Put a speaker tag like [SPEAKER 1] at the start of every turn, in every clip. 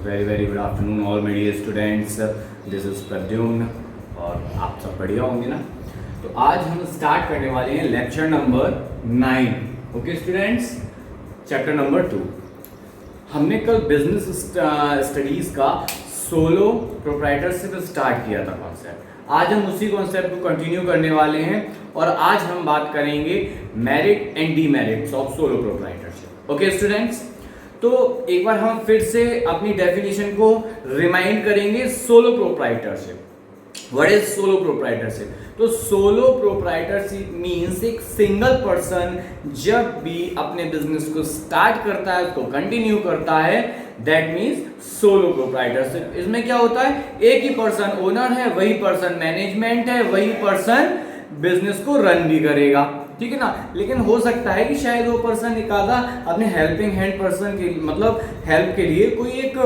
[SPEAKER 1] Very good afternoon all my dear students. This is Pradyumna और आप सब बढ़िया होंगे ना। तो आज हम स्टार्ट करने वाले हैं lecture number 9। Okay students, chapter number 2। हमने कल बिजनेस स्टडीज का सोलो प्रोप्राइटरशिप स्टार्ट किया था कॉन्सेप्ट। आज हम उसी कॉन्सेप्ट को कंटिन्यू करने वाले हैं और आज हम बात करेंगे merit and demerits of solo proprietorship. Okay students, तो एक बार हम फिर से अपनी डेफिनेशन को रिमाइंड करेंगे। Solo proprietorship, what is solo proprietorship? तो सोलो प्रोप्राइटरशिप मींस एक सिंगल पर्सन जब भी अपने बिजनेस को स्टार्ट करता है, उसको कंटिन्यू करता है, दैट मींस सोलो प्रोप्राइटरशिप। इसमें क्या होता है, एक ही पर्सन ओनर है, वही पर्सन मैनेजमेंट है, वही पर्सन बिजनेस को रन भी करेगा, ठीक है ना। लेकिन हो सकता है कि शायद वो पर्सन एक आधा अपने हेल्पिंग हैंड पर्सन के मतलब हेल्प के लिए कोई एक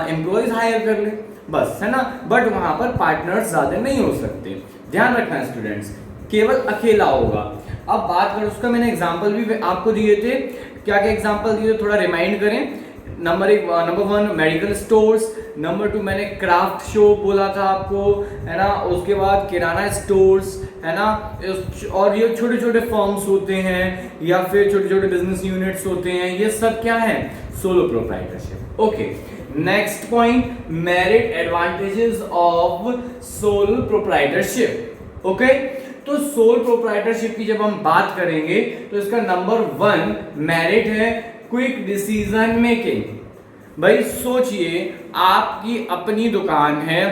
[SPEAKER 1] एम्प्लॉयज हायर कर ले, बस, है ना। बट वहां पर पार्टनर्स ज्यादा नहीं हो सकते, ध्यान रखना है स्टूडेंट्स, केवल अकेला होगा। अब बात करें उसका, मैंने एग्जांपल भी आपको दिए थे। क्या क्या एग्जांपल दिए, थोड़ा रिमाइंड करें। नंबर 1 मेडिकल स्टोर्स, नंबर 2 मैंने क्राफ्ट शॉप बोला था आपको, है ना। उसके बाद किराना स्टोर्स, है ना। और ये छोटे छोटे फर्म्स होते हैं या फिर छोटे छोटे बिजनेस यूनिट्स होते हैं, ये सब क्या है, solo proprietorship. Okay, next point, merit advantages of solo proprietorship. Okay, तो सोल प्रोप्राइटरशिप की जब हम बात करेंगे तो इसका नंबर 1 मेरिट है क्विक डिसीजन मेकिंग। भाई सोचिए, आपकी अपनी दुकान है,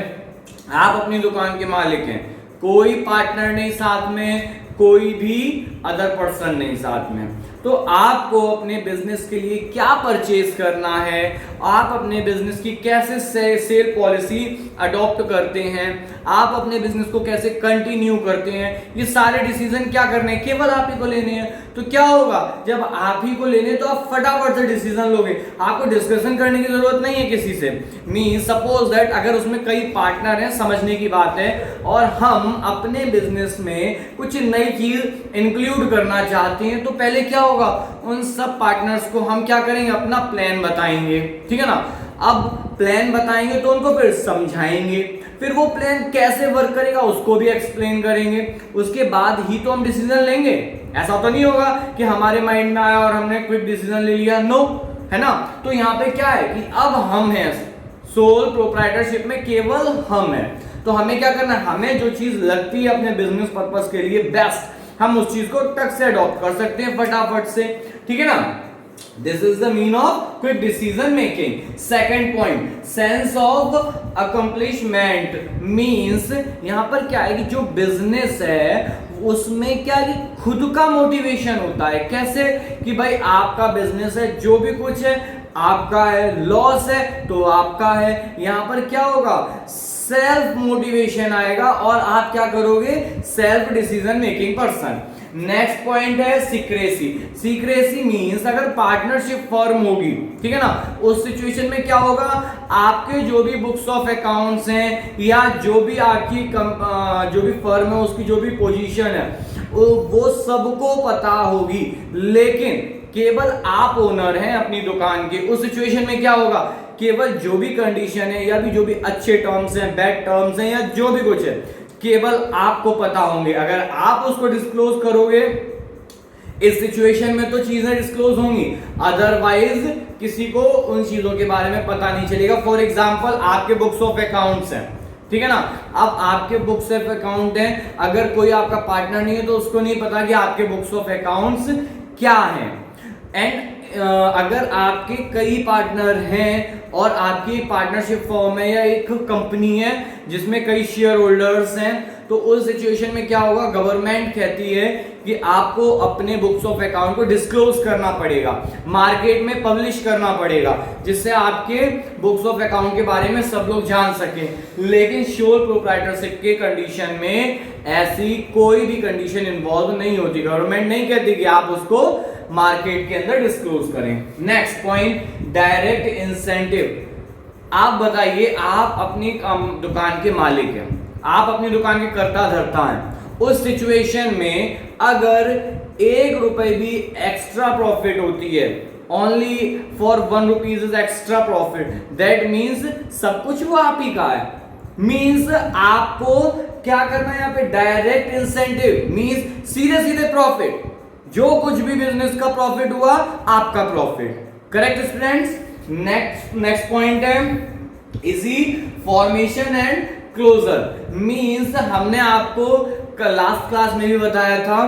[SPEAKER 1] आप अपनी दुकान के मालिक हैं, कोई पार्टनर नहीं साथ में, कोई भी अदर पर्सन नहीं साथ में। तो आपको अपने बिजनेस के लिए क्या परचेज करना है, आप अपने बिजनेस की कैसे सेल पॉलिसी अडॉप्ट करते हैं, आप अपने बिजनेस को कैसे कंटिन्यू करते हैं, ये सारे डिसीजन क्या करने हैं, केवल आप ही को लेने हैं। तो क्या होगा, जब आप ही को लेने तो आप फटाफट से डिसीजन लोगे, आपको डिस्कशन करने की जरूरत नहीं है किसी से। मींस सपोज दैट अगर उसमें कई पार्टनर हैं, समझने की बात है, और हम अपने बिजनेस में कुछ नई चीज इंक्लूड करना चाहते हैं, तो पहले क्या होगा, उन सब पार्टनर्स को हम क्या करेंगे, अपना प्लान बताएंगे, ठीक है ना। अब प्लान बताएंगे तो उनको फिर समझाएंगे, फिर वो प्लान कैसे वर्क करेगा उसको भी एक्सप्लेन करेंगे, उसके बाद ही तो हम डिसीजन लेंगे। ऐसा तो नहीं होगा कि हमारे माइंड में आया और हमने क्विक डिसीजन ले लिया, नो, है ना। तो यहाँ पे क्या है कि अब हम हैं सोल प्रोप्राइटरशिप में, केवल हम हैं। तो हमें क्या करना है, हमें जो चीज लगती है अपने बिजनेस पर्पस के लिए बेस्ट, हम उस चीज को टक से अडॉप्ट कर सकते हैं फटाफट से, ठीक है ना। This is the mean of quick decision making. Second point, sense of accomplishment means यहाँ पर क्या है कि जो बिजनेस है उसमें क्या है कि खुद का मोटिवेशन होता है। कैसे कि भाई आपका बिजनेस है, जो भी कुछ है आपका है, लॉस है तो आपका है। यहाँ पर क्या होगा, सेल्फ मोटिवेशन आएगा और आप क्या करोगे, self decision making person. Next point है सीक्रेसी। सीक्रेसी मींस अगर पार्टनरशिप फॉर्म होगी, ठीक है ना, उस सिचुएशन में क्या होगा, आपके जो भी बुक्स ऑफ अकाउंट्स हैं या जो भी आपकी जो भी फर्म है उसकी जो भी पोजीशन है वो सबको पता होगी, लेकिन केवल आप ओनर हैं अपनी दुकान के। उस सिचुएशन में क्या होगा, केवल जो भी कंडीशन है या भी जो भी अच्छे टर्म्स हैं, बैड टर्म्स हैं या जो भी कुछ है, केवल आपको पता होंगे। अगर आप उसको डिस्क्लोज करोगे इस सिचुएशन में तो चीजें डिस्क्लोज होंगी, अदरवाइज किसी को उन चीजों के बारे में पता नहीं चलेगा। फॉर एग्जांपल आपके बुक्स ऑफ अकाउंट्स हैं, ठीक है ना। अब आपके बुक्स ऑफ अकाउंट हैं, अगर कोई आपका पार्टनर नहीं है तो उसको नहीं पता कि आपके बुक्स ऑफ अकाउंट्स क्या हैं। एंड अगर आपके कई पार्टनर हैं और आपकी पार्टनरशिप फॉर्म है या एक कंपनी है जिसमें कई शेयर होल्डर्स हैं, तो उस सिचुएशन में क्या होगा, गवर्नमेंट कहती है कि आपको अपने बुक्स ऑफ अकाउंट को डिस्क्लोज करना पड़ेगा, मार्केट में पब्लिश करना पड़ेगा, जिससे आपके बुक्स ऑफ अकाउंट के बारे में सब लोग जान सकें। लेकिन सोल प्रोप्राइटरशिप के कंडीशन में ऐसी कोई भी कंडीशन इन्वॉल्व नहीं होती, गवर्नमेंट नहीं कहती कि आप उसको मार्केट के अंदर डिस्क्लोज करें। Next point, direct incentive. आप बताइए, आप अपनी दुकान के मालिक हैं, आप अपनी दुकान के कर्ता धर्ता हैं, उस सिचुएशन में अगर 1 रुपए भी एक्स्ट्रा प्रॉफिट होती है only for 1 rupees is extra profit, that means सब कुछ वो आप ही का है। मीन्स आपको क्या करना है यहाँ पे, डायरेक्ट इंसेंटिव मीन्स सीधे सीधे प्रॉफिट, जो कुछ भी बिजनेस का प्रॉफिट हुआ आपका profit. Correct students. Next point है easy formation and closure. Means हमने आपको लास्ट क्लास में भी बताया था,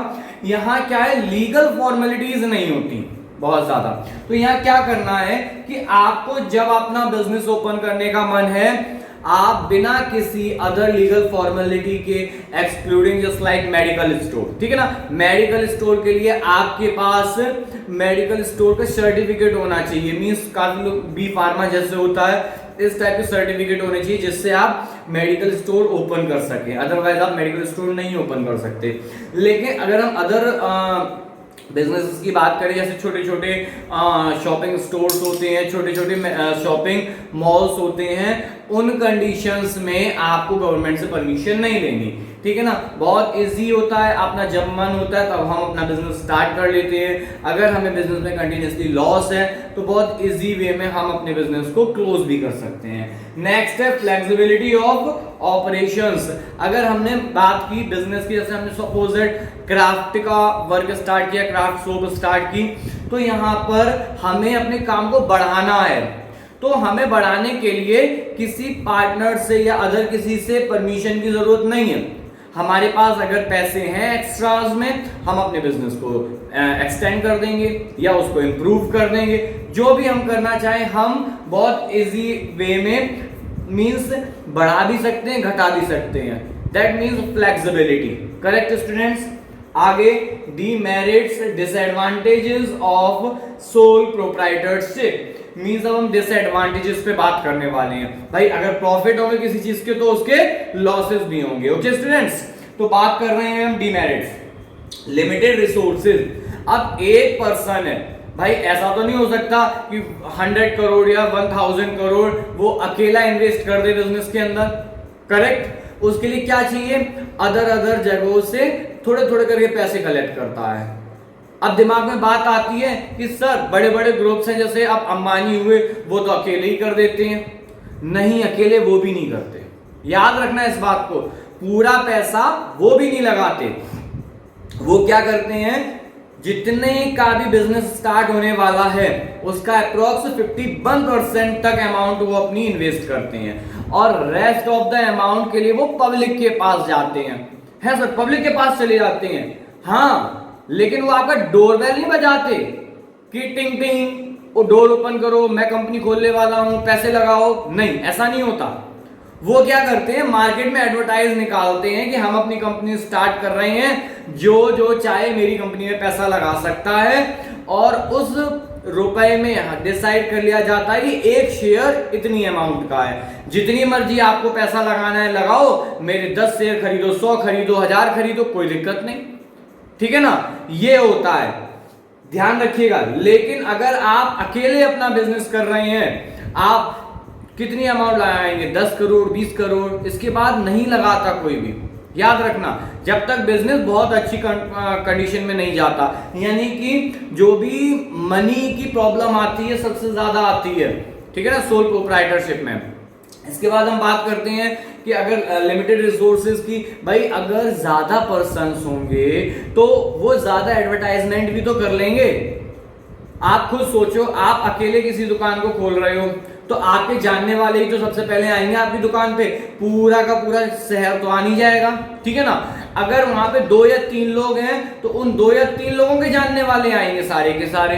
[SPEAKER 1] यहां क्या है, लीगल फॉर्मेलिटीज नहीं होती बहुत ज्यादा। तो यहां क्या करना है कि आपको जब अपना बिजनेस ओपन करने का मन है, आप बिना किसी अदर लीगल फॉर्मेलिटी के, excluding just like medical store, ठीक है ना, मेडिकल स्टोर के लिए आपके पास मेडिकल स्टोर का सर्टिफिकेट होना चाहिए। मींस काफी लोग बी फार्मा जैसे होता है, इस टाइप के सर्टिफिकेट होने चाहिए जिससे आप मेडिकल स्टोर ओपन कर सकें, अदरवाइज आप मेडिकल स्टोर नहीं ओपन कर सकते। लेकिन अगर हम अदर बिजनेस की बात करें, जैसे छोटे छोटे शॉपिंग स्टोर्स होते हैं, छोटे छोटे शॉपिंग मॉल्स होते हैं, उन कंडीशंस में आपको गवर्नमेंट से परमिशन नहीं लेनी, ठीक है ना। बहुत इजी होता है, अपना जब मन होता है तब हम अपना बिजनेस स्टार्ट कर लेते हैं। अगर हमें बिजनेस में कंटिन्यूसली लॉस है तो बहुत इजी वे में हम अपने बिजनेस को क्लोज भी कर सकते हैं। नेक्स्ट है फ्लेक्सिबिलिटी ऑफ ऑपरेशंस। अगर हमने बात की बिजनेस की, जैसे हमने सपोजेड क्राफ्ट का वर्क स्टार्ट किया, क्राफ्ट शॉप स्टार्ट की, तो यहाँ पर हमें अपने काम को बढ़ाना है, तो हमें बढ़ाने के लिए किसी पार्टनर से या अदर किसी से परमिशन की जरूरत नहीं है। हमारे पास अगर पैसे हैं एक्स्ट्राज में, हम अपने बिजनेस को एक्सटेंड कर देंगे या उसको इंप्रूव कर देंगे, जो भी हम करना चाहें हम बहुत इजी वे में मींस बढ़ा भी सकते हैं, घटा भी सकते हैं। That means flexibility. Correct students. आगे demerits disadvantages of sole proprietorship. Means अब हम डिसएडवांटेजेस पे बात करने वाले हैं। भाई अगर प्रॉफिट होंगे किसी चीज के तो उसके लॉसेस भी होंगे। ओके स्टूडेंट्स, तो बात कर रहे हैं हम डीमेरिट्स। Limited resources. अब एक पर्सन है, भाई ऐसा तो नहीं हो सकता कि 100 करोड़ या 1000 करोड़ वो अकेला इन्वेस्ट कर दे बिजनेस के अंदर। करेक्ट। उसके लिए क्या चाहिए, अदर जगहों से थोड़े थोड़े करके पैसे कलेक्ट करता है। अब दिमाग में बात आती है कि सर बड़े बड़े ग्रुप्स हैं, जैसे अब अंबानी हुए, वो तो अकेले ही कर देते हैं। नहीं, अकेले वो भी नहीं करते, याद रखना इस बात को। पूरा पैसा वो भी नहीं लगाते। वो क्या करते हैं, जितने का भी बिजनेस स्टार्ट होने वाला है उसका अप्रोक्स 51% तक अमाउंट वो अपनी इन्वेस्ट करते हैं, और रेस्ट ऑफ द अमाउंट के लिए वो पब्लिक के पास जाते हैं। है सर, पब्लिक के पास चले जाते हैं। हाँ, लेकिन वो आपका डोरबेल नहीं बजाते कि टिंग टिंग वो डोर ओपन करो, मैं कंपनी खोलने वाला हूं, पैसे लगाओ। नहीं, ऐसा नहीं होता। वो क्या करते हैं, मार्केट में एडवर्टाइज निकालते हैं कि हम अपनी कंपनी स्टार्ट कर रहे हैं, जो चाहे मेरी कंपनी में पैसा लगा सकता है, और उस रुपए में डिसाइड कर लिया जाता है कि एक शेयर इतनी अमाउंट का है, जितनी मर्जी आपको पैसा लगाना है लगाओ, मेरे 10 शेयर खरीदो, 100 खरीदो, 1000 खरीदो, कोई दिक्कत नहीं, ठीक है ना। ये होता है, ध्यान रखिएगा। लेकिन अगर आप अकेले अपना बिजनेस कर रहे हैं, आप कितनी अमाउंट लगाएंगे, 10 करोड़ 20 करोड़, इसके बाद नहीं लगाता कोई भी। याद रखना, जब तक बिजनेस बहुत अच्छी कंडीशन में नहीं जाता, यानी कि जो भी मनी की प्रॉब्लम आती है सबसे ज्यादा आती है, ठीक है ना, सोल प्रोप्राइटरशिप में। इसके बाद हम बात करते हैं कि अगर लिमिटेड रिसोर्सेज की, भाई अगर ज्यादा पर्सन्स होंगे तो वो ज्यादा एडवर्टाइजमेंट भी तो कर लेंगे। आप खुद सोचो, आप अकेले किसी दुकान को खोल रहे हो तो आपके जानने वाले ही तो सबसे पहले आएंगे आपकी दुकान पे, पूरा का पूरा शहर तो आ नहीं जाएगा, ठीक है ना। अगर वहां पे 2 या 3 लोग हैं तो उन 2 या 3 लोगों के जानने वाले आएंगे सारे के सारे,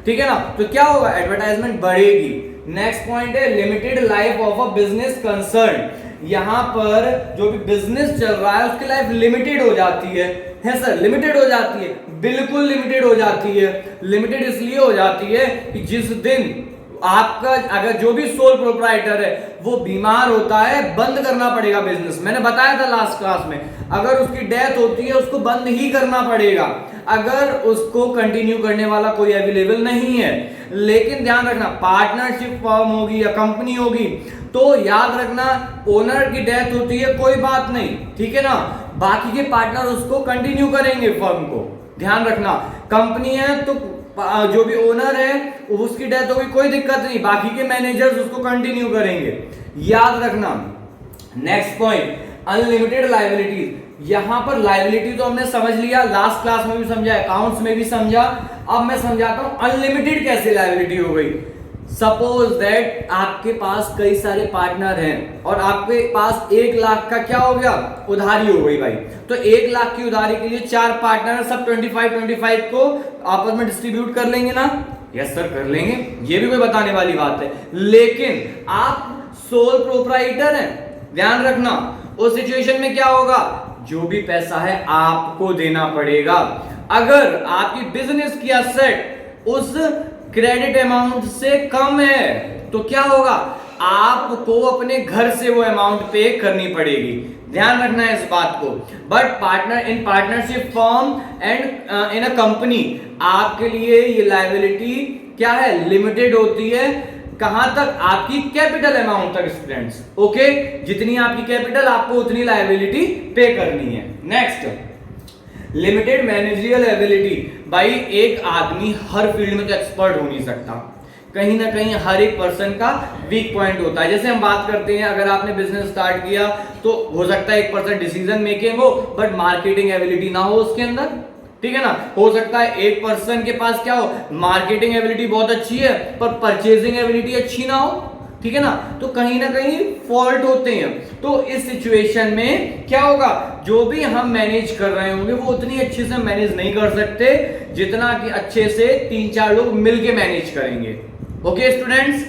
[SPEAKER 1] ठीक है ना। तो क्या होगा, एडवर्टाइजमेंट बढ़ेगी। नेक्स्ट पॉइंट है limited life of a business concern. यहां पर जो भी बिजनेस चल रहा है उसकी लाइफ लिमिटेड हो जाती है सर, लिमिटेड हो जाती है, बिल्कुल लिमिटेड हो जाती है। लिमिटेड इसलिए हो जाती है कि जिस दिन आपका अगर जो भी सोल प्रोप्राइटर है वो बीमार होता है, बंद करना पड़ेगा बिजनेस। मैंने बताया था लास्ट क्लास में, अगर उसकी डेथ होती है उसको बंद ही करना पड़ेगा, अगर उसको कंटिन्यू करने वाला कोई अवेलेबल नहीं है। लेकिन ध्यान रखना, पार्टनरशिप फर्म होगी या कंपनी होगी तो याद रखना, ओनर की डेथ होती है कोई बात नहीं, ठीक है ना, बाकी के पार्टनर उसको कंटिन्यू करेंगे फर्म को। ध्यान रखना, कंपनी है तो जो भी ओनर है उसकी डेथ हो गई, कोई दिक्कत नहीं, बाकी के मैनेजर्स उसको कंटिन्यू करेंगे, याद रखना। Next point, unlimited liabilities. यहां पर लायबिलिटी तो हमने समझ लिया, लास्ट क्लास में भी समझा, अकाउंट्स में भी समझा, अब मैं समझाता हूं अनलिमिटेड कैसे लायबिलिटी हो गई। सपोज दैट आपके पास कई सारे पार्टनर हैं और आपके पास 1 लाख का क्या हो गया, उधारी हो गई भाई। तो 1 लाख की उधारी के लिए 4 पार्टनर सब 25-25 को आपस में डिस्ट्रीब्यूट कर लेंगे ना? यस सर कर लेंगे, ये भी कोई बताने वाली बात है। लेकिन आप सोल प्रोप्राइटर हैं, ध्यान रखना, उस सिचुएशन में क्या होगा, जो भी पैसा है आपको देना पड़ेगा। अगर आपकी बिजनेस की एसेट उस क्रेडिट अमाउंट से कम है तो क्या होगा, आपको अपने घर से वो अमाउंट पे करनी पड़ेगी, ध्यान रखना है इस बात को। But partner in partnership form and in a company आपके लिए ये लायबिलिटी क्या है, लिमिटेड होती है। कहां तक, आपकी कैपिटल अमाउंट तक स्टूडेंट्स, ओके। जितनी आपकी कैपिटल आपको उतनी लायबिलिटी पे करनी है। Next, limited managerial ability. भाई एक आदमी हर फील्ड में तो एक्सपर्ट हो नहीं सकता, कहीं ना कहीं हर एक पर्सन का वीक पॉइंट होता है। जैसे हम बात करते हैं, अगर आपने बिजनेस स्टार्ट किया तो हो सकता है एक पर्सन डिसीजन मेकिंग हो बट मार्केटिंग एबिलिटी ना हो उसके अंदर, ठीक है ना। हो सकता है एक पर्सन के पास क्या हो, मार्केटिंग एबिलिटी बहुत अच्छी है पर परचेजिंग एबिलिटी अच्छी ना हो, ठीक है ना। तो कहीं ना कहीं फॉल्ट होते हैं। तो इस सिचुएशन में क्या होगा, जो भी हम मैनेज कर रहे होंगे वो उतनी अच्छे से मैनेज नहीं कर सकते जितना कि अच्छे से 3-4 लोग मिलके मैनेज करेंगे। ओके स्टूडेंट्स,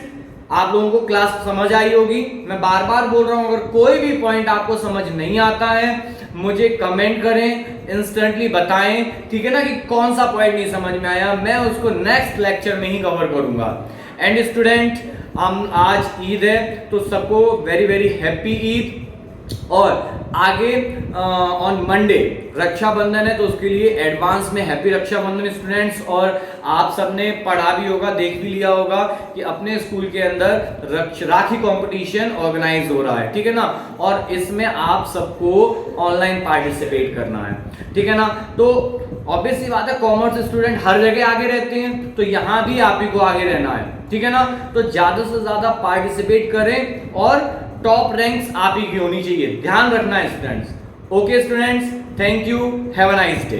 [SPEAKER 1] आप लोगों को क्लास समझ आई होगी। मैं बार बार बोल रहा हूं, अगर कोई भी पॉइंट आपको समझ नहीं आता है मुझे कमेंट करें, इंस्टेंटली बताएं, ठीक है ना, कि कौन सा पॉइंट नहीं समझ में आया, मैं उसको नेक्स्ट लेक्चर में ही कवर करूंगा। एंड स्टूडेंट, हम आज ईद है तो सबको वेरी वेरी हैप्पी ईद। और आगे ऑन मंडे रक्षाबंधन है तो उसके लिए एडवांस में हैप्पी रक्षाबंधन स्टूडेंट्स। और आप सबने पढ़ा भी होगा, देख भी लिया होगा कि अपने स्कूल के अंदर राखी कंपटीशन ऑर्गेनाइज हो रहा है, ठीक है ना। और इसमें आप सबको ऑनलाइन पार्टिसिपेट करना है, ठीक है ना। तो ऑब्वियस सी बात है, कॉमर्स स्टूडेंट हर जगह आगे रहते हैं तो यहां भी आप ही को आगे रहना है, ठीक है ना। तो ज्यादा से ज्यादा पार्टिसिपेट करें और टॉप रैंक्स आप ही की होनी चाहिए, ध्यान रखना है students. Okay students, thank you, have a nice day.